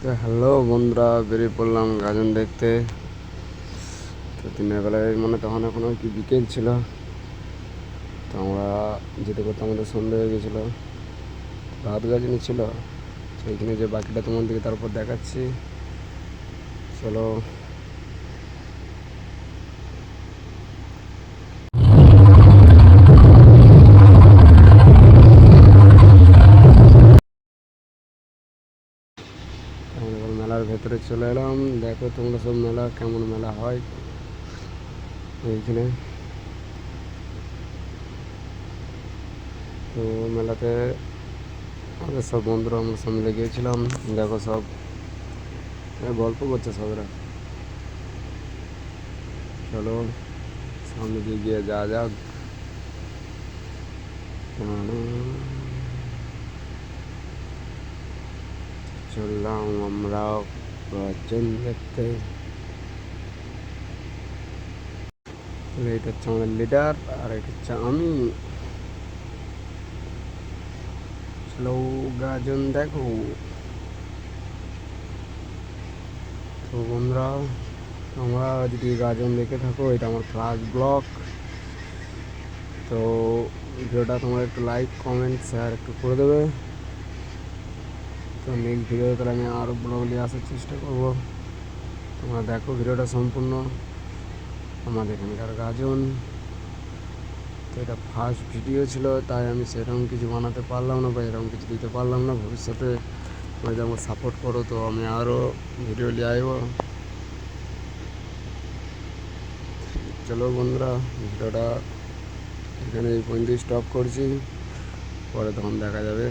তো হ্যালো বন্ধুরা, বেরিয়ে পড়লাম গাজন দেখতে। তো দিনের বেলায় মানে তখন এখনো কি বিকেল ছিল। তো আমরা যেতে করতে আমাদের সন্ধ্যা হয়ে গেছিলো, রাত গাজনই ছিল। সেইখানে যে বাকিটা তোমাদেরকে তারপর দেখাচ্ছি, চলো। আমরা এবার মেলার ভেতরে চলে এলাম। দেখো তোমরা সব মেলা কেমন মেলা হয় এইখানে। তো মেলাতে আমাদের সব বন্ধুরা আমরা সব মিলে গিয়েছিলাম। দেখো সব গল্প করছে সবরা। চলো সামনে দিয়ে গিয়ে যা যাক। চললাম আমরা গাজন দেখতে। এটা হচ্ছে আমাদের লিডার, আর এটা হচ্ছে আমি। চলো গাজন দেখো। তো বন্ধুরা, তোমরা যদি গাজন দেখে থাকো, এটা আমার ফার্স্ট ব্লগ। তো ভিডিওটা তোমরা একটু লাইক কমেন্ট শেয়ার একটু করে দেবে। তো নেক্সট ভিডিও তাহলে আমি আরও ব্লগ নিয়ে আসার চেষ্টা করবো। তোমরা দেখো ভিডিওটা সম্পূর্ণ আমাদের এখানকার গাজন। তো এটা ফার্স্ট ভিডিও ছিল, তাই আমি সেরকম কিছু বানাতে পারলাম না বা এরকম কিছু দিতে পারলাম না। ভবিষ্যতে তোমরা যদি আমাকে সাপোর্ট করো, তো আমি আরও ভিডিও নিয়ে আসবো। চলো বন্ধুরা, ভিডিওটা এখানে এই পর্যন্ত স্টপ করছি, পরে তখন দেখা যাবে।